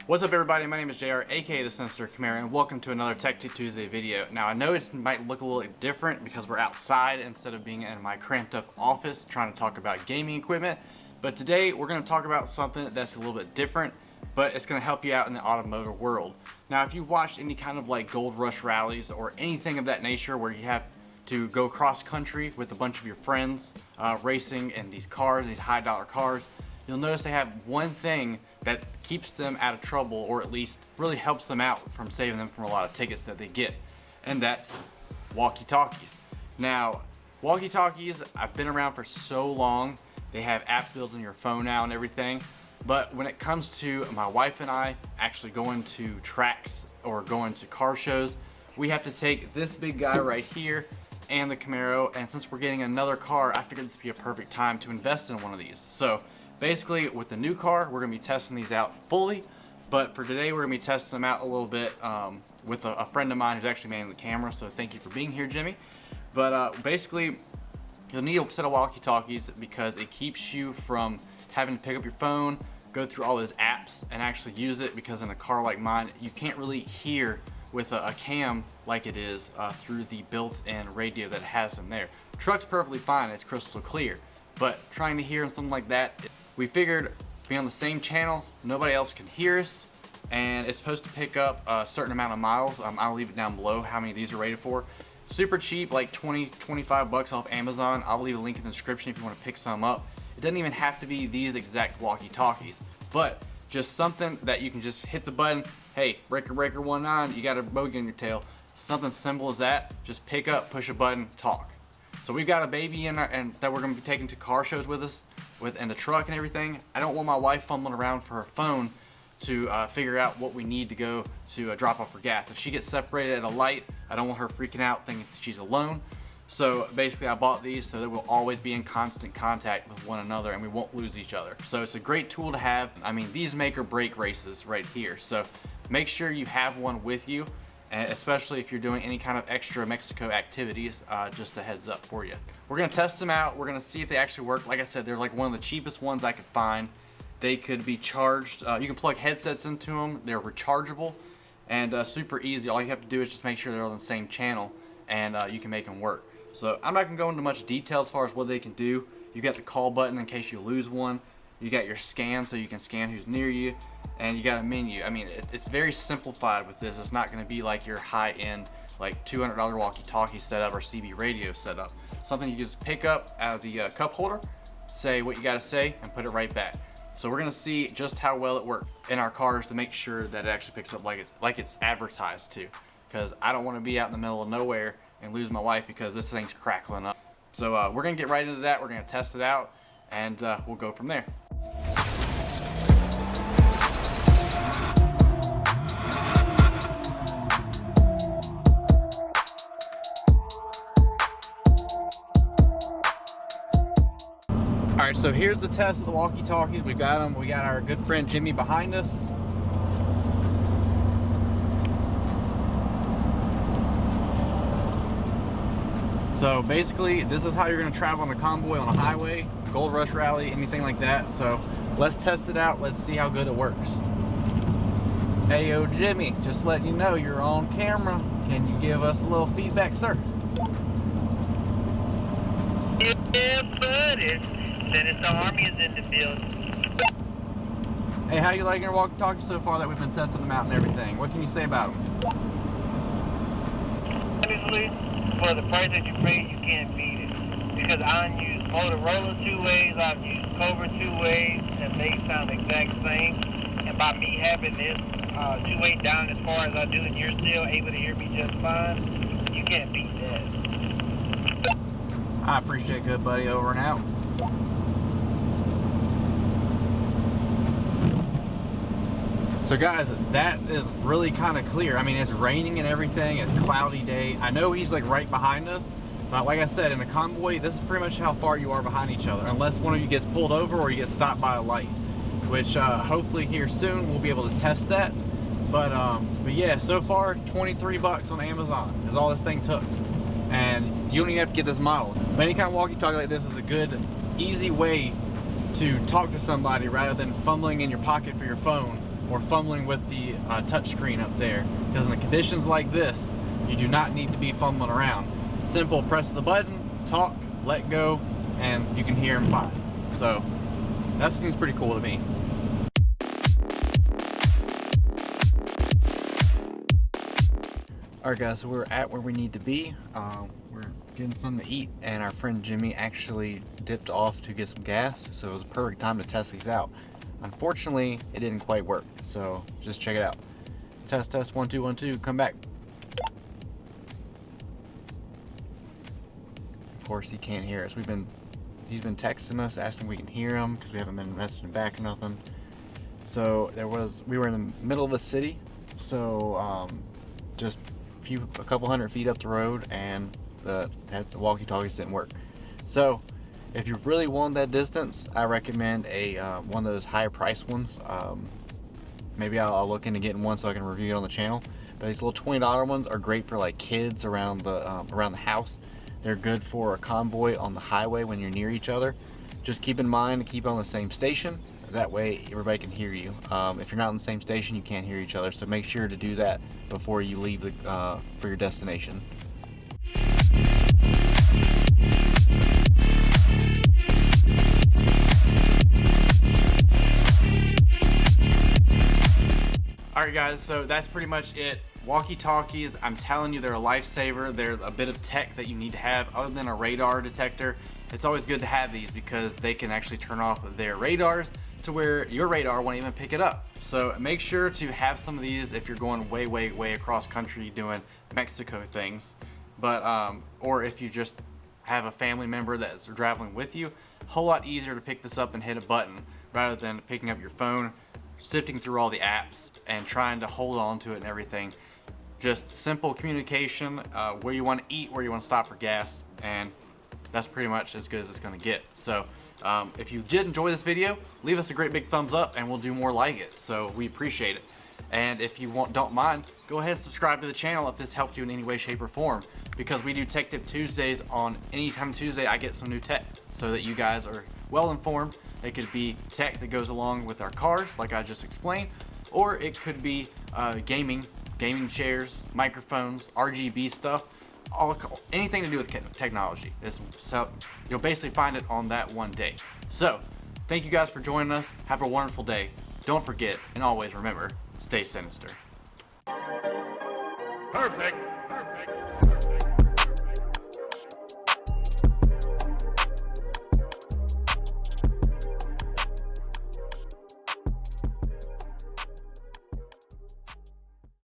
What's up everybody, my name is JR, aka the Sinister Camaro, and welcome to another Tech Tuesday video. Now I know it might look a little different because we're outside instead of being in my cramped up office trying to talk about gaming equipment, but today we're going to talk about something that's a little bit different, but it's going to help you out in the automotive world. Now if you watched any kind of like Gold Rush rallies or anything of that nature where you have to go cross country with a bunch of your friends racing in these cars, these high dollar cars, you'll notice they have one thing that keeps them out of trouble, or at least really helps them out from saving them from a lot of tickets that they get, and that's walkie-talkies. Now, walkie-talkies, I've been around for so long, they have apps built in your phone now and everything, but when it comes to my wife and I actually going to tracks or going to car shows, we have to take this big guy right here and the Camaro, and since we're getting another car, I figured this would be a perfect time to invest in one of these. So basically with the new car, we're going to be testing these out fully, but for today we're going to be testing them out a little bit with a friend of mine who's actually manning the camera, so thank you for being here, Jimmy. But basically you'll need a set of walkie-talkies because it keeps you from having to pick up your phone, go through all those apps and actually use it, because in a car like mine you can't really hear with a cam like it is through the built-in radio that it has in there. Truck's perfectly fine, it's crystal clear, but trying to hear and something like that, we figured be on the same channel, nobody else can hear us, and it's supposed to pick up a certain amount of miles. I'll leave it down below how many of these are rated for. Super cheap, like 20-25 bucks off Amazon. I'll leave a link in the description if you want to pick some up. It doesn't even have to be these exact walkie-talkies, but just something that you can just hit the button, hey, breaker 19, you got a bogey on your tail. Something simple as that, just pick up, push a button, talk. So we've got a baby in our, and that we're going to be taking to car shows with us, in the truck and everything. I don't want my wife fumbling around for her phone to figure out what we need to go to drop off her gas. If she gets separated at a light, I don't want her freaking out thinking she's alone. So basically I bought these so that we'll always be in constant contact with one another and we won't lose each other. So it's a great tool to have. I mean, these make or break races right here. So make sure you have one with you, and especially if you're doing any kind of extra Mexico activities. Just a heads up for you. We're gonna test them out. We're gonna see if they actually work. Like I said, they're like one of the cheapest ones I could find. They could be charged. You can plug headsets into them. They're rechargeable and super easy. All you have to do is just make sure they're on the same channel, and you can make them work. So I'm not gonna go into much detail as far as what they can do. You got the call button in case you lose one. You got your scan so you can scan who's near you, and you got a menu. I mean, it's very simplified with this. It's not going to be like your high-end, like $200 walkie-talkie setup or CB radio setup. Something you just pick up out of the cup holder, say what you got to say, and put it right back. So we're going to see just how well it works in our cars to make sure that it actually picks up like it's advertised to. Because I don't want to be out in the middle of nowhere and lose my wife because this thing's crackling up. So we're going to get right into that. We're going to test it out, and we'll go from there. Alright, so here's the test of the walkie-talkies. We got them. We got our good friend Jimmy behind us. So basically, this is how you're going to travel on a convoy on a highway, Gold Rush rally, anything like that. So let's test it out. Let's see how good it works. Hey, yo, Jimmy, just letting you know you're on camera. Can you give us a little feedback, sir? Yeah, buddy. Sinister Army is in the building. Hey, how you liking your walkie-talkie so far that we've been testing them out and everything? What can you say about them? Honestly, for the price that you pay, you can't beat it. Because I've used Motorola 2-ways, I've used Cobra 2-ways, and they sound the exact same. And by me having this 2-way down as far as I do, and you're still able to hear me just fine, you can't beat that. I appreciate it, good buddy. Over and out. So guys, that is really kind of clear. I mean, it's raining and everything. It's a cloudy day. I know he's like right behind us, but like I said, in a convoy, this is pretty much how far you are behind each other, unless one of you gets pulled over or you get stopped by a light, which hopefully here soon we'll be able to test that. But yeah, so far 23 bucks on Amazon is all this thing took, and you don't even have to get this model. But any kind of walkie-talkie like this is a good, easy way to talk to somebody rather than fumbling in your pocket for your phone or fumbling with the touch screen up there, because in the conditions like this, you do not need to be fumbling around. Simple, press the button, talk, let go, and you can hear him fine. So that seems pretty cool to me. Alright guys, so we're at where we need to be. We're getting something to eat, and our friend Jimmy actually dipped off to get some gas, so it was a perfect time to test these out. Unfortunately, it didn't quite work, so just check it out. Test, test, 1 2 1 2, come back. Of course, he can't hear us. He's been texting us, asking if we can hear him, because we haven't been messaging back or nothing. So we were in the middle of a city, so just a couple hundred feet up the road, and the walkie-talkies didn't work. So if you really want that distance, I recommend one of those higher price ones. Maybe I'll look into getting one so I can review it on the channel. But these little $20 ones are great for like kids around the house. They're good for a convoy on the highway when you're near each other. Just keep in mind to keep on the same station. That way everybody can hear you. If you're not on the same station, you can't hear each other. So make sure to do that before you leave for your destination. Alright guys, so that's pretty much it. Walkie-talkies, I'm telling you, they're a lifesaver. They're a bit of tech that you need to have other than a radar detector. It's always good to have these because they can actually turn off their radars to where your radar won't even pick it up. So make sure to have some of these if you're going way across country doing Mexico things. But or if you just have a family member that's traveling with you, a whole lot easier to pick this up and hit a button rather than picking up your phone, sifting through all the apps and trying to hold on to it and everything. Just simple communication, where you want to eat, where you want to stop for gas, and that's pretty much as good as it's going to get. So if you did enjoy this video, leave us a great big thumbs up and we'll do more like it. So we appreciate it. And if you don't mind, go ahead and subscribe to the channel if this helped you in any way, shape, or form, because we do Tech Tip Tuesdays on anytime Tuesday. I get some new tech so that you guys are well informed. It could be tech that goes along with our cars, like I just explained, or it could be gaming chairs, microphones, RGB stuff, anything to do with technology. You'll basically find it on that one day. So thank you guys for joining us. Have a wonderful day. Don't forget, and always remember, stay sinister. Perfect.